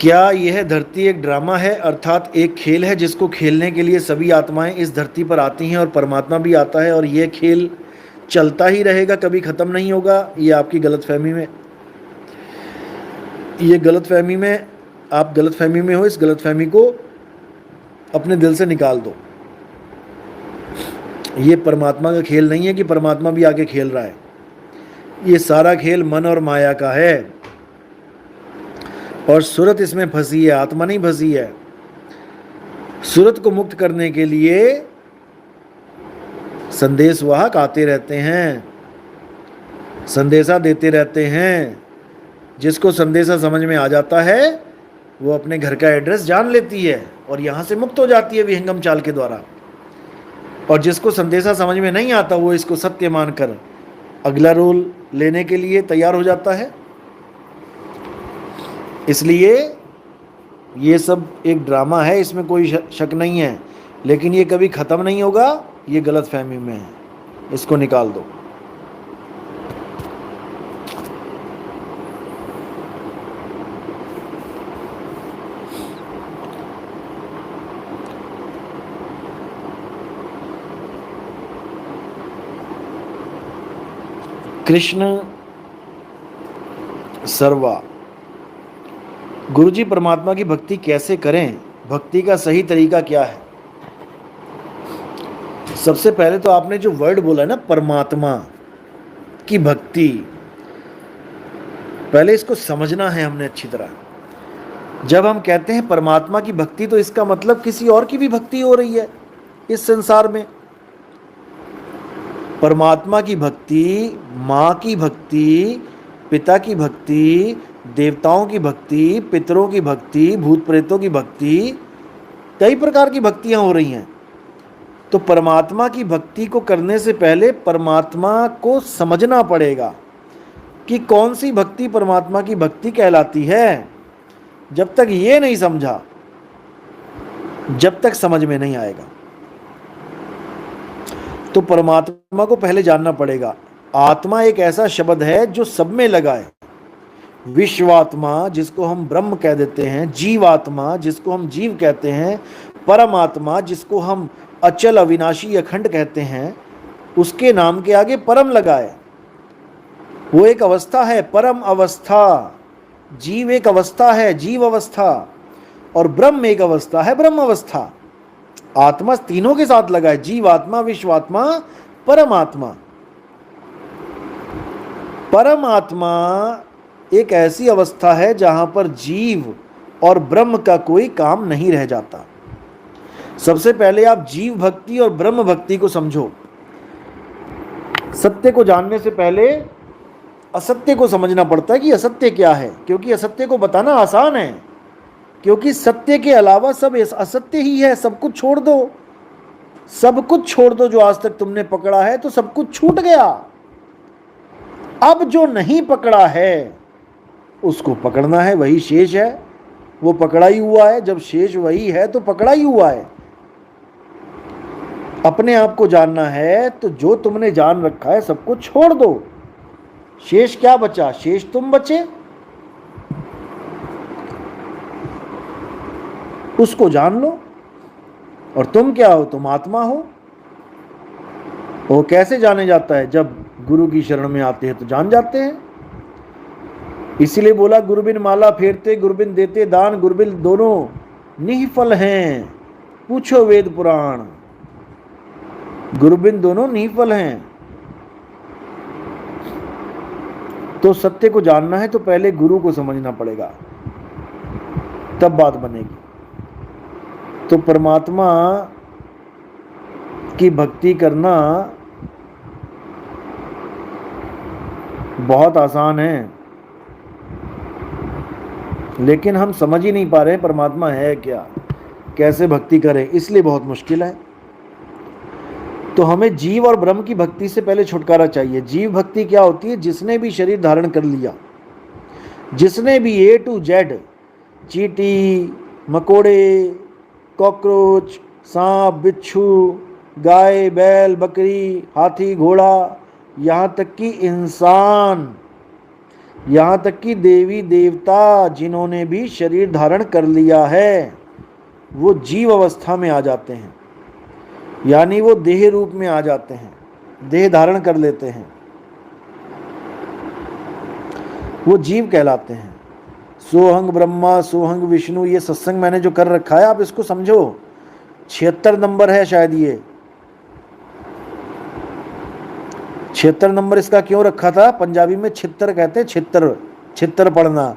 क्या यह धरती एक ड्रामा है, अर्थात एक खेल है जिसको खेलने के लिए सभी आत्माएं इस धरती पर आती हैं और परमात्मा भी आता है और यह खेल चलता ही रहेगा, कभी ख़त्म नहीं होगा? ये आपकी गलतफहमी में ये गलतफहमी में आप गलतफहमी में हो। इस गलतफहमी को अपने दिल से निकाल दो। ये परमात्मा का खेल नहीं है कि परमात्मा भी आके खेल रहा है। ये सारा खेल मन और माया का है और सूरत इसमें फंसी है, आत्मा नहीं फंसी है। सूरत को मुक्त करने के लिए संदेशवाहक आते रहते हैं, संदेशा देते रहते हैं। जिसको संदेशा समझ में आ जाता है वो अपने घर का एड्रेस जान लेती है और यहाँ से मुक्त हो जाती है विहंगम चाल के द्वारा। और जिसको संदेशा समझ में नहीं आता वो इसको सत्य मानकर अगला रोल लेने के लिए तैयार हो जाता है। इसलिए ये सब एक ड्रामा है, इसमें कोई शक नहीं है, लेकिन ये कभी ख़त्म नहीं होगा। ये गलतफहमी में है, इसको निकाल दो। कृष्ण सर्वा। गुरुजी, परमात्मा की भक्ति कैसे करें? भक्ति का सही तरीका क्या है? सबसे पहले तो आपने जो वर्ड बोला है ना, परमात्मा की भक्ति, पहले इसको समझना है हमने अच्छी तरह। जब हम कहते हैं परमात्मा की भक्ति तो इसका मतलब किसी और की भी भक्ति हो रही है इस संसार में। परमात्मा की भक्ति, माँ की भक्ति, पिता की भक्ति, देवताओं की भक्ति, पितरों की भक्ति, भूत प्रेतों की भक्ति, कई प्रकार की भक्तियां हो रही हैं। तो परमात्मा की भक्ति को करने से पहले परमात्मा को समझना पड़ेगा कि कौन सी भक्ति परमात्मा की भक्ति कहलाती है। जब तक ये नहीं समझा, जब तक समझ में नहीं आएगा। तो परमात्मा को पहले जानना पड़ेगा। आत्मा एक ऐसा शब्द है जो सब में लगा है। विश्वात्मा जिसको हम ब्रह्म कह देते हैं, जीवात्मा जिसको हम जीव कहते हैं, परमात्मा जिसको हम अचल अविनाशी अखंड कहते हैं, उसके नाम के आगे परम लगा है। वो एक अवस्था है, परम अवस्था। जीव एक अवस्था है, जीव अवस्था, और ब्रह्म एक अवस्था है, ब्रह्म अवस्था। आत्मा तीनों के साथ लगा है, जीवात्मा, विश्वात्मा, परमात्मा। परमात्मा एक ऐसी अवस्था है जहां पर जीव और ब्रह्म का कोई काम नहीं रह जाता। सबसे पहले आप जीव भक्ति और ब्रह्म भक्ति को समझो। सत्य को जानने से पहले असत्य को समझना पड़ता है कि असत्य क्या है, क्योंकि असत्य को बताना आसान है, क्योंकि सत्य के अलावा सब असत्य ही है। सब कुछ छोड़ दो, सब कुछ छोड़ दो जो आज तक तुमने पकड़ा है, तो सब कुछ छूट गया। अब जो नहीं पकड़ा है उसको पकड़ना है, वही शेष है। वो पकड़ा ही हुआ है। जब शेष वही है तो पकड़ा ही हुआ है। अपने आप को जानना है तो जो तुमने जान रखा है सबको छोड़ दो। शेष क्या बचा? शेष तुम बचे, उसको जान लो। और तुम क्या हो? तुम आत्मा हो। वो कैसे जाने जाता है? जब गुरु की शरण में आते हैं तो जान जाते हैं। इसीलिए बोला, गुरुबिन माला फेरते, गुरुबिन देते दान, गुरुबिन दोनों निःफल हैं, पूछो वेद पुराण। गुरुबिन दोनों निःफल हैं। तो सत्य को जानना है तो पहले गुरु को समझना पड़ेगा, तब बात बनेगी। तो परमात्मा की भक्ति करना बहुत आसान है, लेकिन हम समझ ही नहीं पा रहे परमात्मा है क्या, कैसे भक्ति करें, इसलिए बहुत मुश्किल है। तो हमें जीव और ब्रह्म की भक्ति से पहले छुटकारा चाहिए। जीव भक्ति क्या होती है? जिसने भी शरीर धारण कर लिया, जिसने भी A to Z, चींटी, मकोड़े, कॉकरोच, सांप, बिच्छू, गाय, बैल, बकरी, हाथी, घोड़ा, यहाँ तक कि इंसान, यहाँ तक कि देवी देवता जिन्होंने भी शरीर धारण कर लिया है वो जीव अवस्था में आ जाते हैं, यानी वो देह रूप में आ जाते हैं, देह धारण कर लेते हैं, वो जीव कहलाते हैं। सोहंग ब्रह्मा सोहंग विष्णु, ये सत्संग मैंने जो कर रखा है आप इसको समझो। 76 नंबर है शायद, ये 76 नंबर इसका क्यों रखा था, पंजाबी में छित्तर कहते हैं, छित्तर, छित्तर पढ़ना।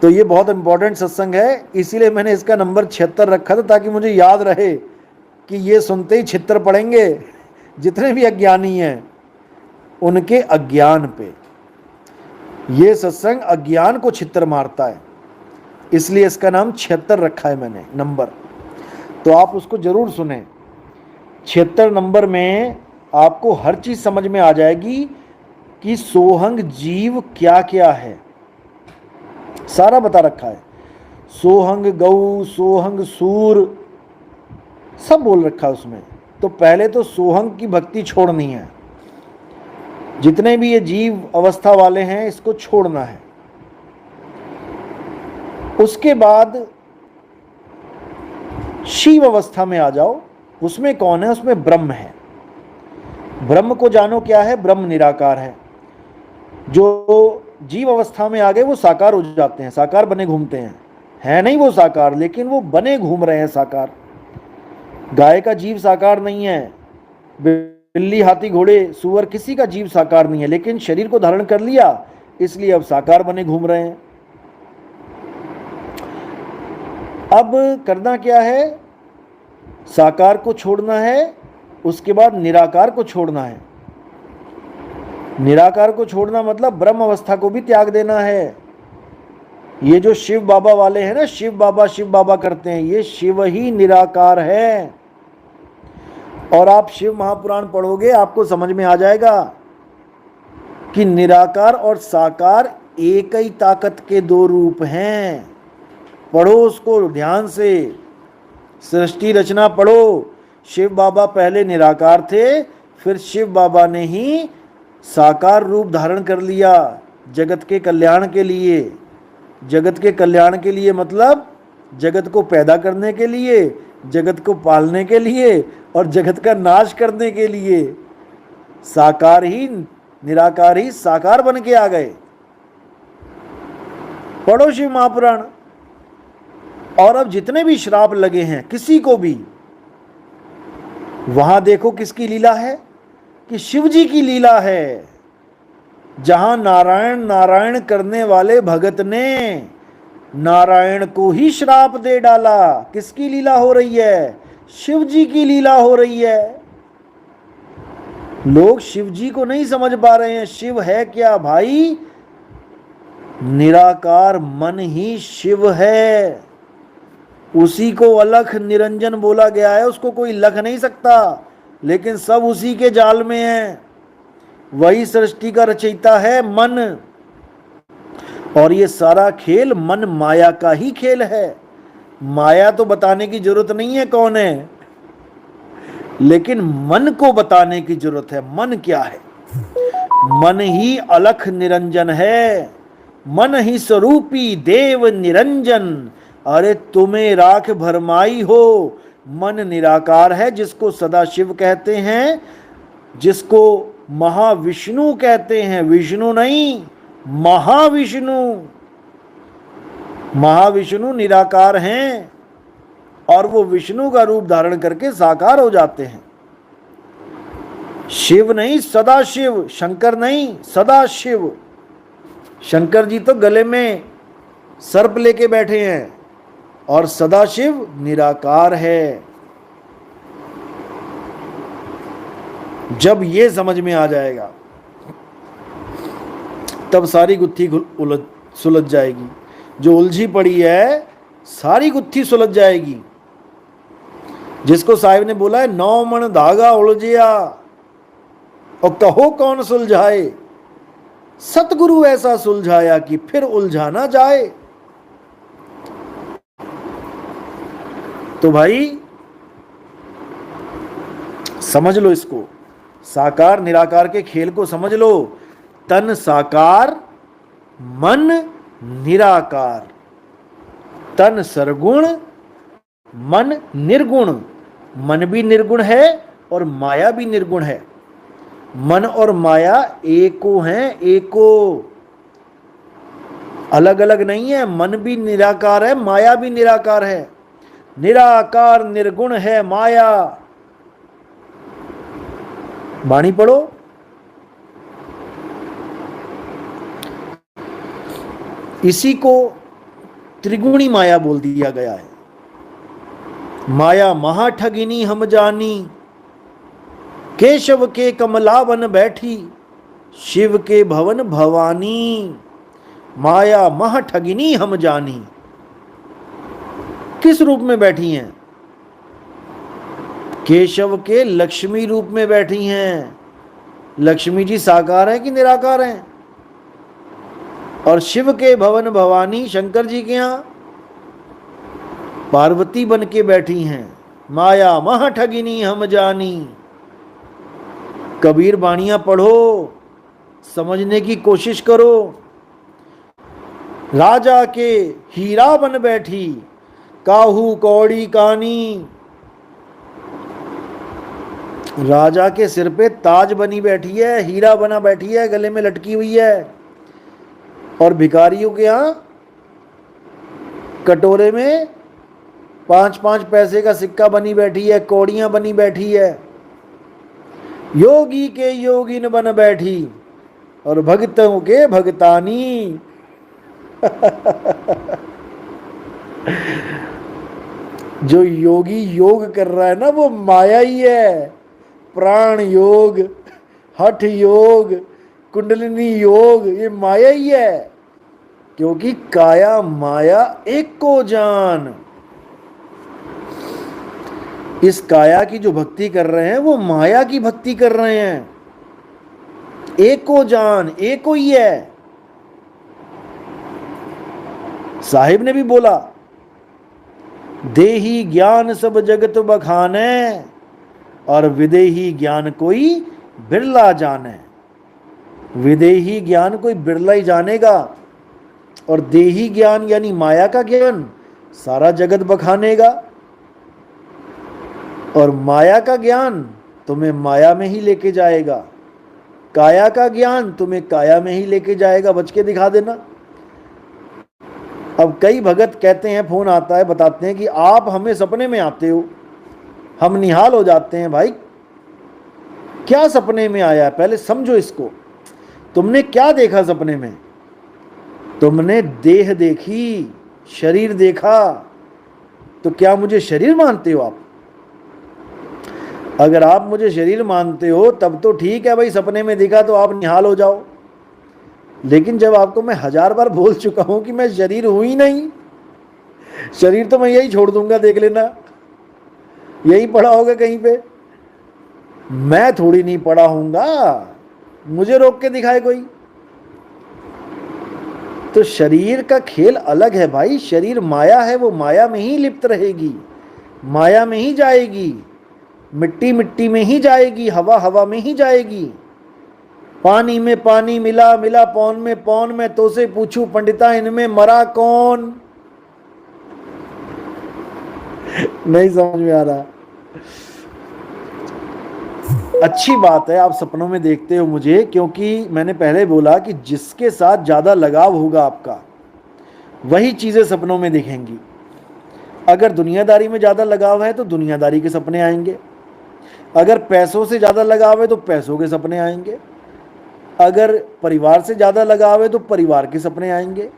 तो ये बहुत इंपॉर्टेंट सत्संग है, इसीलिए मैंने इसका नंबर 76 रखा था, ताकि मुझे याद रहे कि ये सुनते ही छित्तर पढ़ेंगे जितने भी अज्ञानी हैं उनके अज्ञान पे। ये सत्संग अज्ञान को छित्तर मारता है, इसलिए इसका नाम 76 रखा है मैंने नंबर। तो आप उसको जरूर सुने। 76 नंबर में आपको हर चीज समझ में आ जाएगी कि सोहंग जीव क्या क्या है, सारा बता रखा है। सोहंग गौ, सोहंग सूर, सब बोल रखा है उसमें। तो पहले तो सोहंग की भक्ति छोड़नी है, जितने भी ये जीव अवस्था वाले हैं इसको छोड़ना है। उसके बाद शिव अवस्था में आ जाओ। उसमें कौन है, उसमें ब्रह्म है। ब्रह्म को जानो क्या है, ब्रह्म निराकार है। जो जीव अवस्था में आ गए वो साकार हो जाते हैं, साकार बने घूमते हैं, है नहीं वो साकार, लेकिन वो बने घूम रहे हैं साकार। गाय का जीव साकार नहीं है, बिल्ली हाथी घोड़े सूअर किसी का जीव साकार नहीं है, लेकिन शरीर को धारण कर लिया इसलिए अब साकार बने घूम रहे हैं। अब करना क्या है, साकार को छोड़ना है, उसके बाद निराकार को छोड़ना है। निराकार को छोड़ना मतलब ब्रह्म अवस्था को भी त्याग देना है। ये जो शिव बाबा वाले हैं ना, शिव बाबा करते हैं, ये शिव ही निराकार है। और आप शिव महापुराण पढ़ोगे आपको समझ में आ जाएगा कि निराकार और साकार एक ही ताकत के दो रूप हैं। पढ़ो उसको ध्यान से, सृष्टि रचना पढ़ो। शिव बाबा पहले निराकार थे, फिर शिव बाबा ने ही साकार रूप धारण कर लिया जगत के कल्याण के लिए। जगत के कल्याण के लिए मतलब जगत को पैदा करने के लिए, जगत को पालने के लिए और जगत का नाश करने के लिए। साकार ही निराकार ही साकार बन के आ गए। पढ़ो शिव महापुराण। और अब जितने भी श्राप लगे हैं किसी को भी, वहां देखो किसकी लीला है, कि शिव जी की लीला है। जहां नारायण नारायण करने वाले भगत ने नारायण को ही श्राप दे डाला। किसकी लीला हो रही है, शिव जी की लीला हो रही है। लोग शिव जी को नहीं समझ पा रहे हैं। शिव है क्या भाई, निराकार मन ही शिव है। उसी को अलख निरंजन बोला गया है, उसको कोई लख नहीं सकता, लेकिन सब उसी के जाल में है। वही सृष्टि का रचयिता है मन, और ये सारा खेल मन माया का ही खेल है। माया तो बताने की जरूरत नहीं है कौन है, लेकिन मन को बताने की जरूरत है। मन क्या है, मन ही अलख निरंजन है, मन ही स्वरूपी देव निरंजन। अरे तुम्हें राख भरमाई हो। मन निराकार है, जिसको सदाशिव कहते हैं, जिसको महाविष्णु कहते हैं। विष्णु नहीं, महाविष्णु। महाविष्णु निराकार हैं और वो विष्णु का रूप धारण करके साकार हो जाते हैं। शिव नहीं, सदाशिव। शंकर नहीं, सदाशिव। शंकर जी तो गले में सर्प लेके बैठे हैं और सदाशिव निराकार है। जब ये समझ में आ जाएगा तब सारी गुत्थी सुलझ जाएगी। जो उलझी पड़ी है सारी गुत्थी सुलझ जाएगी। जिसको साहिब ने बोला है 9 मन धागा उलझिया और कहो कौन सुलझाए, सतगुरु ऐसा सुलझाया कि फिर उलझा ना जाए। तो भाई समझ लो इसको, साकार निराकार के खेल को समझ लो। तन साकार मन निराकार। तन सरगुण, मन निर्गुण। मन भी निर्गुण है और माया भी निर्गुण है। मन और माया एको हैं, एको, अलग अलग नहीं है। मन भी निराकार है, माया भी निराकार है। निराकार निर्गुण है माया। वाणी पढ़ो। इसी को त्रिगुणी माया बोल दिया गया है। माया महाठगिनी हम जानी, केशव के कमला बन बैठी, शिव के भवन भवानी। माया महाठगिनी हम जानी। किस रूप में बैठी हैं? केशव के लक्ष्मी रूप में बैठी हैं। लक्ष्मी जी साकार है कि निराकार हैं? और शिव के भवन भवानी, शंकर जी के यहां पार्वती बन के बैठी हैं। माया महाठगिनी हम जानी। कबीर बाणियां पढ़ो, समझने की कोशिश करो। राजा के हीरा बन बैठी, काहू कौड़ी कानी। राजा के सिर पे ताज बनी बैठी है, हीरा बना बैठी है, गले में लटकी हुई है। और भिखारियों के यहां कटोरे में 5-5 पैसे का सिक्का बनी बैठी है, कौड़ियां बनी बैठी है। योगी के योगिन बन बैठी और भक्तों के भगतानी। जो योगी योग कर रहा है ना, वो माया ही है। प्राण योग, हठ योग, कुंडलिनी योग, ये माया ही है। क्योंकि काया माया एक को जान। इस काया की जो भक्ति कर रहे हैं वो माया की भक्ति कर रहे हैं। एक को जान, एक को ही है। साहिब ने भी बोला, देही ज्ञान सब जगत बखाने, और विदेही ज्ञान कोई बिरला जाने। विदेही ज्ञान कोई बिरला ही जानेगा, और देही ज्ञान यानी माया का ज्ञान सारा जगत बखानेगा। और माया का ज्ञान तुम्हें माया में ही लेके जाएगा, काया का ज्ञान तुम्हें काया में ही लेके जाएगा। बच के दिखा देना। अब कई भगत कहते हैं, फोन आता है, बताते हैं कि आप हमें सपने में आते हो। हम निहाल हो जाते हैं। भाई क्या सपने में आया? पहले समझो इसको। तुमने क्या देखा सपने में? तुमने देह देखी, शरीर देखा। तो क्या मुझे शरीर मानते हो आप? अगर आप मुझे शरीर मानते हो तब तो ठीक है भाई, सपने में दिखा तो आप निहाल हो जाओ। लेकिन जब आपको मैं 1000 बार बोल चुका हूं कि मैं शरीर हूं ही नहीं, शरीर तो मैं यही छोड़ दूंगा, देख लेना, यही पड़ा होगा कहीं पे। मैं थोड़ी नहीं पड़ा हूंगा, मुझे रोक के दिखाए कोई। तो शरीर का खेल अलग है भाई। शरीर माया है, वो माया में ही लिप्त रहेगी, माया में ही जाएगी, मिट्टी मिट्टी में ही जाएगी, हवा हवा में ही जाएगी। पानी में पानी मिला, मिला पौन में पौन में, तो से पूछूं पंडिता इनमें मरा कौन? नहीं समझ में आ रहा। अच्छी बात है आप सपनों में देखते हो मुझे, क्योंकि मैंने पहले बोला कि जिसके साथ ज्यादा लगाव होगा आपका, वही चीजें सपनों में दिखेंगी। अगर दुनियादारी में ज्यादा लगाव है तो दुनियादारी के सपने आएंगे। अगर पैसों से ज्यादा लगाव है तो पैसों के सपने आएंगे। अगर परिवार से ज्यादा लगाव है तो परिवार के सपने आएंगे।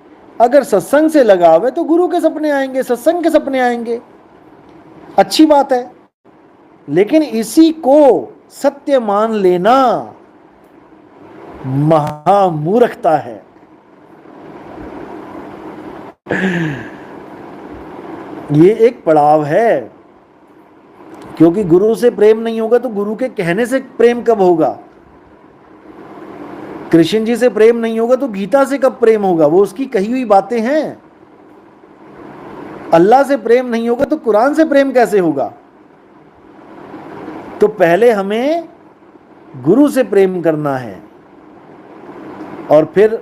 अगर सत्संग से लगाव है तो गुरु के सपने आएंगे, सत्संग के सपने आएंगे। अच्छी बात है, लेकिन इसी को सत्य मान लेना महामूर्खता है। ये एक पड़ाव है, क्योंकि गुरु से प्रेम नहीं होगा तो गुरु के कहने से प्रेम कब होगा? कृष्ण जी से प्रेम नहीं होगा तो गीता से कब प्रेम होगा? वो उसकी कही हुई बातें हैं। अल्लाह से प्रेम नहीं होगा तो कुरान से प्रेम कैसे होगा? तो पहले हमें गुरु से प्रेम करना है और फिर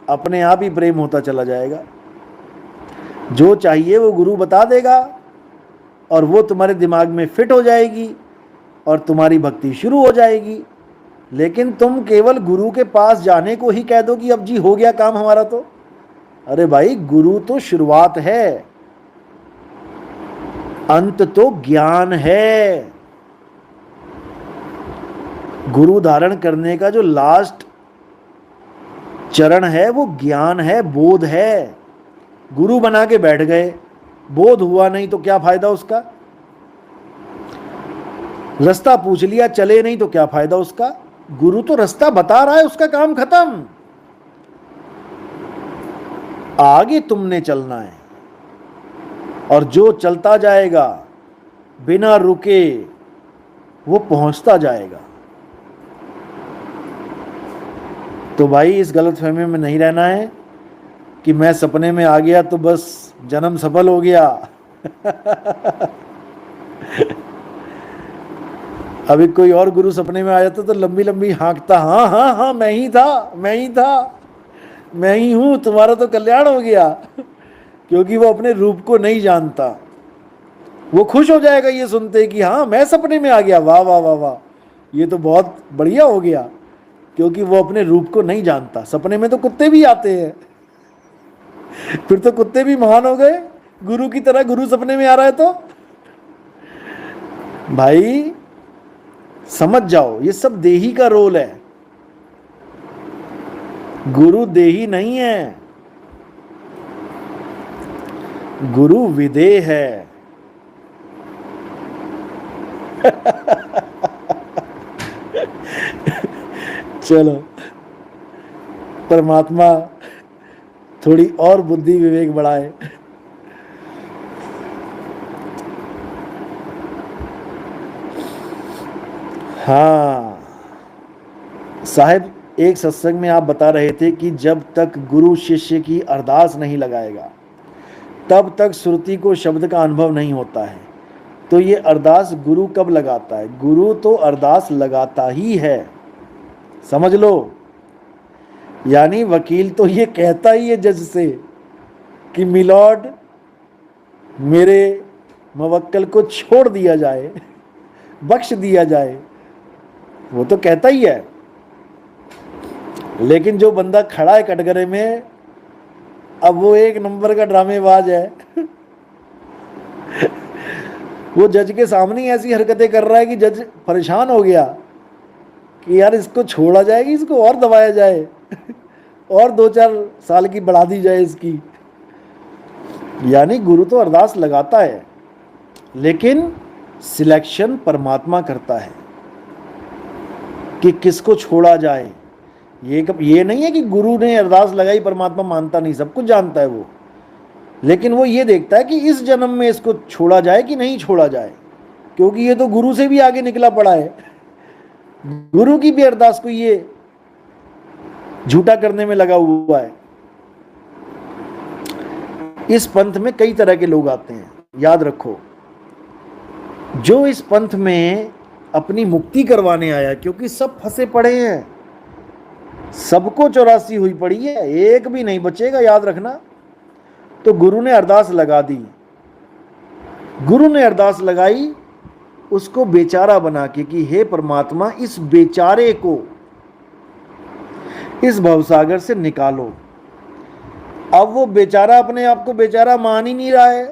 अपने आप ही प्रेम होता चला जाएगा। जो चाहिए वो गुरु बता देगा और वो तुम्हारे दिमाग में फिट हो जाएगी और तुम्हारी भक्ति शुरू हो जाएगी। लेकिन तुम केवल गुरु के पास जाने को ही कह दो कि अब जी हो गया काम हमारा, तो अरे भाई, गुरु तो शुरुआत है, अंत तो ज्ञान है। गुरु धारण करने का जो लास्ट चरण है वो ज्ञान है, बोध है। गुरु बना के बैठ गए, बोध हुआ नहीं तो क्या फायदा उसका। रास्ता पूछ लिया, चले नहीं तो क्या फायदा उसका। गुरु तो रास्ता बता रहा है, उसका काम खत्म। आगे तुमने चलना है और जो चलता जाएगा बिना रुके वो पहुंचता जाएगा। तो भाई इस गलतफहमी में नहीं रहना है कि मैं सपने में आ गया तो बस जन्म सफल हो गया। अभी कोई और गुरु सपने में आ जाता तो लंबी लंबी हाँकता, हाँ हाँ हाँ मैं ही था, मैं ही था, मैं ही हूं, तुम्हारा तो कल्याण हो गया। क्योंकि वो अपने रूप को नहीं जानता। वो खुश हो जाएगा ये सुनते कि हाँ मैं सपने में आ गया, वाह वाह वाह वाह, ये तो बहुत बढ़िया हो गया। क्योंकि वो अपने रूप को नहीं जानता। सपने में तो कुत्ते भी आते हैं, फिर तो कुत्ते भी महान हो गए गुरु की तरह। गुरु सपने में आ रहा है तो भाई समझ जाओ, ये सब देही का रोल है। गुरु देही नहीं है, गुरु विदेह है। चलो, परमात्मा थोड़ी और बुद्धि विवेक बढ़ाए। हाँ साहब, एक सत्संग में आप बता रहे थे कि जब तक गुरु शिष्य की अरदास नहीं लगाएगा तब तक श्रुति को शब्द का अनुभव नहीं होता है। तो ये अरदास गुरु कब लगाता है? गुरु तो अरदास लगाता ही है, समझ लो। यानी वकील तो ये कहता ही है जज से कि मिलॉर्ड मेरे मुवक्किल को छोड़ दिया जाए, बख्श दिया जाए, वो तो कहता ही है। लेकिन जो बंदा खड़ा है कटघरे में, अब वो एक नंबर का ड्रामेबाज है। वो जज के सामने ऐसी हरकतें कर रहा है कि जज परेशान हो गया कि यार इसको छोड़ा जाएगी, इसको और दबाया जाए, और 2-4 साल की बढ़ा दी जाए इसकी। यानी गुरु तो अरदास लगाता है, लेकिन सिलेक्शन परमात्मा करता है कि किसको छोड़ा जाए। ये नहीं है कि गुरु ने अरदास लगाई परमात्मा मानता नहीं, सब कुछ जानता है वो। लेकिन वो ये देखता है कि इस जन्म में इसको छोड़ा जाए कि नहीं छोड़ा जाए, क्योंकि ये तो गुरु से भी आगे निकला पड़ा है। गुरु की भी अरदास को ये झूठा करने में लगा हुआ है। इस पंथ में कई तरह के लोग आते हैं, याद रखो। जो इस पंथ में अपनी मुक्ति करवाने आया, क्योंकि सब फंसे पड़े हैं, सबको 84 हुई पड़ी है, एक भी नहीं बचेगा, याद रखना। तो गुरु ने अरदास लगा दी, गुरु ने अरदास लगाई उसको बेचारा बना के कि हे परमात्मा इस बेचारे को इस भवसागर से निकालो। अब वो बेचारा अपने आप को बेचारा मान ही नहीं रहा है।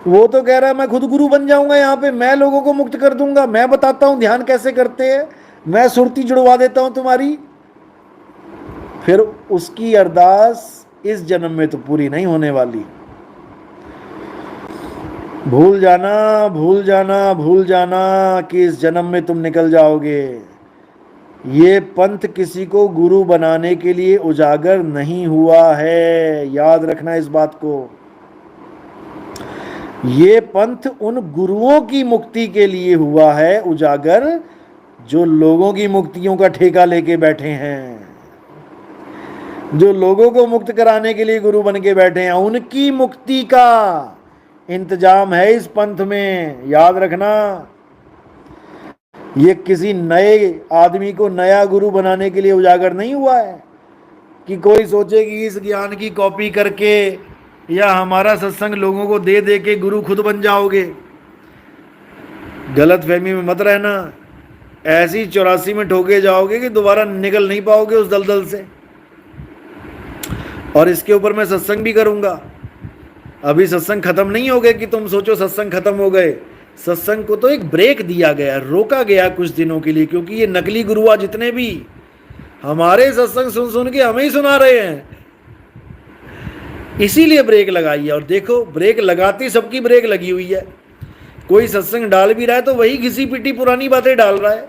वो तो कह रहा है मैं खुद गुरु बन जाऊंगा, यहाँ पे मैं लोगों को मुक्त कर दूंगा, मैं बताता हूं ध्यान कैसे करते हैं, मैं सुरती जुड़वा देता हूं तुम्हारी। फिर उसकी अरदास इस जन्म में तो पूरी नहीं होने वाली। भूल जाना, भूल जाना, भूल जाना कि इस जन्म में तुम निकल जाओगे। ये पंथ किसी को गुरु बनाने के लिए उजागर नहीं हुआ है, याद रखना इस बात को। ये पंथ उन गुरुओं की मुक्ति के लिए हुआ है उजागर, जो लोगों की मुक्तियों का ठेका लेके बैठे हैं, जो लोगों को मुक्त कराने के लिए गुरु बन के बैठे हैं। उनकी मुक्ति का इंतजाम है इस पंथ में, याद रखना। ये किसी नए आदमी को नया गुरु बनाने के लिए उजागर नहीं हुआ है कि कोई सोचे कि इस ज्ञान की कॉपी करके या हमारा सत्संग लोगों को दे दे के गुरु खुद बन जाओगे। गलत फहमी में मत रहना, ऐसी 84 में ठोके जाओगे कि दोबारा निकल नहीं पाओगे उस दलदल से। और इसके ऊपर मैं सत्संग भी करूंगा। अभी सत्संग खत्म नहीं हो गए कि तुम सोचो सत्संग खत्म हो गए। सत्संग को तो एक ब्रेक दिया गया, रोका गया कुछ दिनों के लिए, क्योंकि ये नकली गुरुआ जितने भी हमारे सत्संग सुन सुन के हमें ही सुना रहे हैं, इसीलिए ब्रेक लगाई है। और देखो ब्रेक लगाती सबकी ब्रेक लगी हुई है। कोई सत्संग डाल भी रहा है तो वही घिसी पिटी पुरानी बातें डाल रहा है,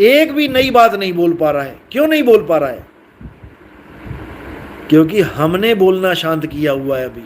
एक भी नई बात नहीं बोल पा रहा है। क्यों नहीं बोल पा रहा है? क्योंकि हमने बोलना शांत किया हुआ है अभी।